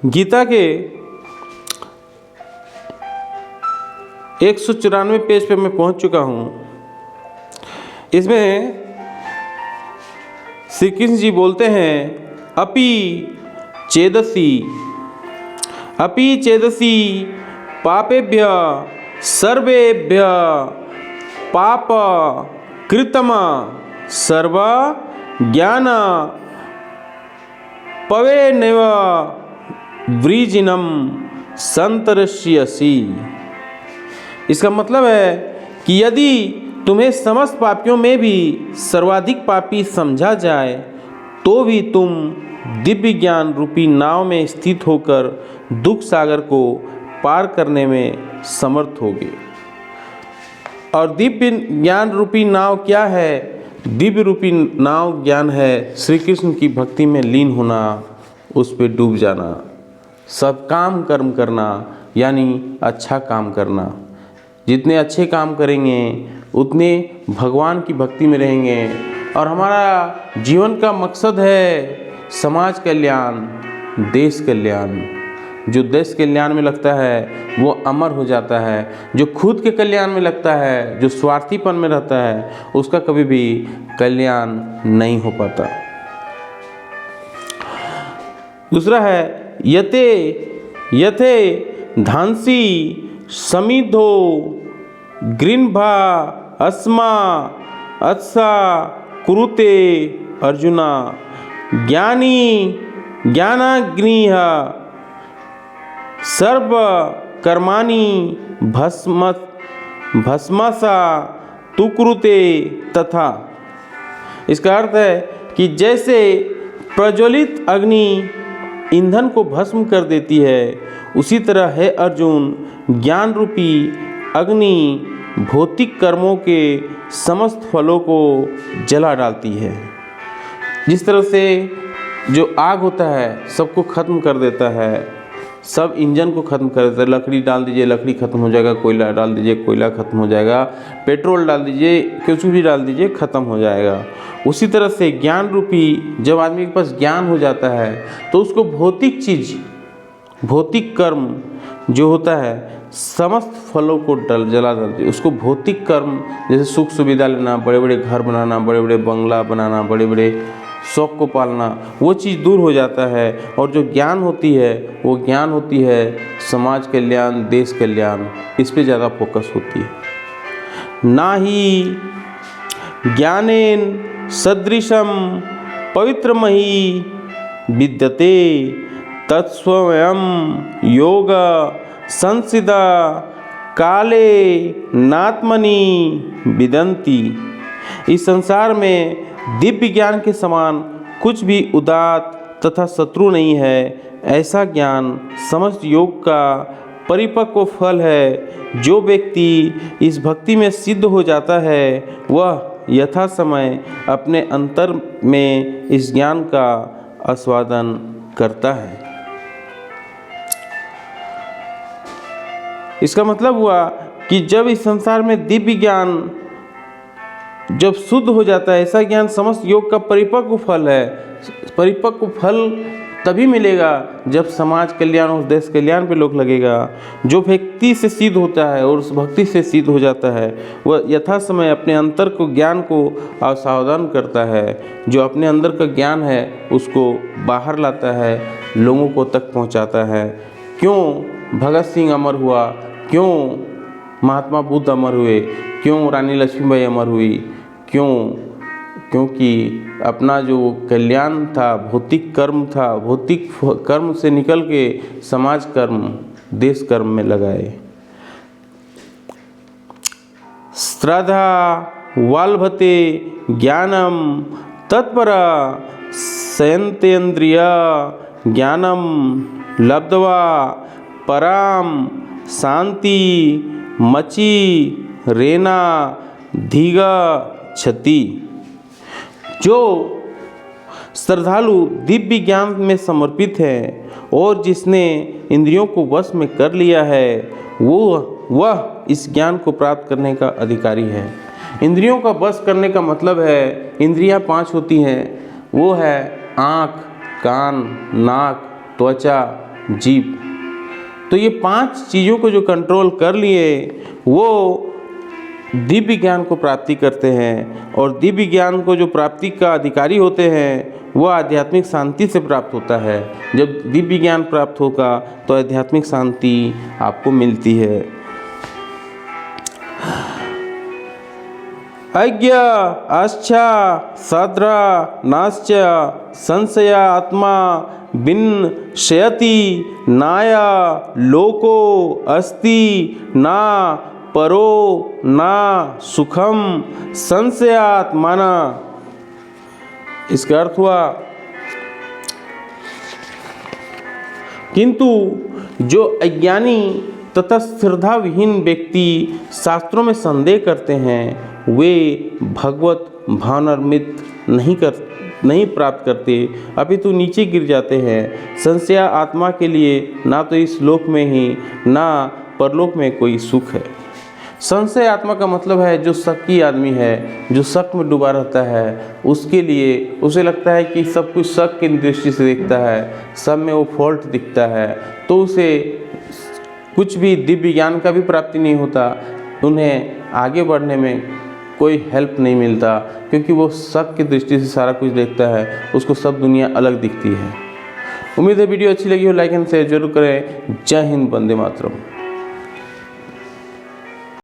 गीता के 194 पेज पे मैं पहुंच चुका हूं। इसमें श्री कृष्ण जी बोलते हैं अपि चेदसि पापेभ्य सर्वेभ्य पाप कृतम सर्व ज्ञान पवेनैव वृजिनम संतरस्यसि। इसका मतलब है कि यदि तुम्हें समस्त पापियों में भी सर्वाधिक पापी समझा जाए तो भी तुम दिव्य ज्ञान रूपी नाव में स्थित होकर दुख सागर को पार करने में समर्थ होगे। और दिव्य ज्ञान रूपी नाव क्या है? दिव्य रूपी नाव ज्ञान है श्री कृष्ण की भक्ति में लीन होना, उस पर डूब जाना, सब काम कर्म करना, यानी अच्छा काम करना। जितने अच्छे काम करेंगे उतने भगवान की भक्ति में रहेंगे। और हमारा जीवन का मकसद है समाज कल्याण, देश कल्याण। जो देश कल्याण में लगता है वो अमर हो जाता है। जो खुद के कल्याण में लगता है, जो स्वार्थीपन में रहता है, उसका कभी भी कल्याण नहीं हो पाता। दूसरा है यथे धांसी समिधो गृह्भा अस्मा अत्सा कुरुते अर्जुना ज्ञानी ज्ञानाग्निः सर्व कर्माणि भस्मसा तु कुरुते तथा। इसका अर्थ है कि जैसे प्रज्वलित अग्नि ईंधन को भस्म कर देती है, उसी तरह है अर्जुन ज्ञान रूपी अग्नि भौतिक कर्मों के समस्त फलों को जला डालती है। जिस तरह से जो आग होता है सबको ख़त्म कर देता है, सब इंजन को ख़त्म कर देता है। लकड़ी डाल दीजिए, लकड़ी ख़त्म हो जाएगा, कोयला डाल दीजिए, कोयला ख़त्म हो जाएगा, पेट्रोल डाल दीजिए, कुछ भी डाल दीजिए, ख़त्म हो जाएगा। उसी तरह से ज्ञान रूपी जब आदमी के पास ज्ञान हो जाता है तो उसको भौतिक चीज़, भौतिक कर्म जो होता है समस्त फलों को जला डालती है। उसको भौतिक कर्म जैसे सुख सुविधा लेना, बड़े बड़े घर बनाना, बड़े बड़े बंगला बनाना, बड़े बड़े शौक को पालना, वो चीज़ दूर हो जाता है। और जो ज्ञान होती है वो ज्ञान होती है समाज कल्याण, देश कल्याण, इस पे ज़्यादा फोकस होती है। ना ही ज्ञानेन सदृशम पवित्रमहि विद्यते तत्स्वयं योग संसिदा काले नात्मनि विदन्ति। इस संसार में दिव्य ज्ञान के समान कुछ भी उदात्त तथा शत्रु नहीं है। ऐसा ज्ञान समस्त योग का परिपक्व फल है। जो व्यक्ति इस भक्ति में सिद्ध हो जाता है वह यथा समय अपने अंतर में इस ज्ञान का आस्वादन करता है। इसका मतलब हुआ कि जब इस संसार में दिव्य ज्ञान जब शुद्ध हो जाता है, ऐसा ज्ञान समस्त योग का परिपक्व फल है। परिपक्व फल तभी मिलेगा जब समाज कल्याण और देश कल्याण पे लोग लगेगा। जो भक्ति से सिद्ध होता है और उस भक्ति से सिद्ध हो जाता है वह यथा समय अपने अंतर को ज्ञान को आस्वादन करता है। जो अपने अंदर का ज्ञान है उसको बाहर लाता है, लोगों को तक पहुंचाता है। क्यों भगत सिंह अमर हुआ, क्यों महात्मा बुद्ध अमर हुए, क्यों रानी लक्ष्मीबाई अमर हुई? क्योंकि अपना जो कल्याण था, भौतिक कर्म था, भौतिक कर्म से निकल के समाज कर्म, देश कर्म में लगाए। श्रद्धा वाल्भते ज्ञानम तत्पर संयतेन्द्रिय ज्ञानम लब्ध्वा पराम शांति मची रेना धीगा क्षति। जो श्रद्धालु दिव्य ज्ञान में समर्पित है और जिसने इंद्रियों को वश में कर लिया है वह इस ज्ञान को प्राप्त करने का अधिकारी है। इंद्रियों का वश करने का मतलब है, इंद्रियां 5 होती हैं, वो है आँख, कान, नाक, त्वचा जीव। तो ये 5 चीज़ों को जो कंट्रोल कर लिए वो दिव्य ज्ञान को प्राप्ति करते हैं, और दिव्य ज्ञान को जो प्राप्ति का अधिकारी होते हैं वो आध्यात्मिक शांति से प्राप्त होता है। जब दिव्य ज्ञान प्राप्त होगा तो आध्यात्मिक शांति आपको मिलती है। अज्ञ आच्छा साद्रा नाश्च संशया आत्मा विनश्यति नाया लोको अस्ति ना परो ना सुखम संशयात्माना। इसका अर्थ हुआ किंतु जो अज्ञानी तथा श्रद्धा विहीन व्यक्ति शास्त्रों में संदेह करते हैं वे भगवत भावनामृत नहीं प्राप्त करते, अपितु नीचे गिर जाते हैं। संशय आत्मा के लिए ना तो इस लोक में ही ना परलोक में कोई सुख है। संशय आत्मा का मतलब है जो शक आदमी है, जो शक में डूबा रहता है, उसके लिए उसे लगता है कि सब कुछ शक की दृष्टि से दिखता है, सब में वो फॉल्ट दिखता है, तो उसे कुछ भी दिव्य ज्ञान का भी प्राप्ति नहीं होता, उन्हें आगे बढ़ने में कोई हेल्प नहीं मिलता, क्योंकि वो शक की दृष्टि से सारा कुछ देखता है, उसको सब दुनिया अलग दिखती है। उम्मीद है वीडियो अच्छी लगी हो, लाइक एंड शेयर जरूर करें। जय हिंद, वंदे मातरम।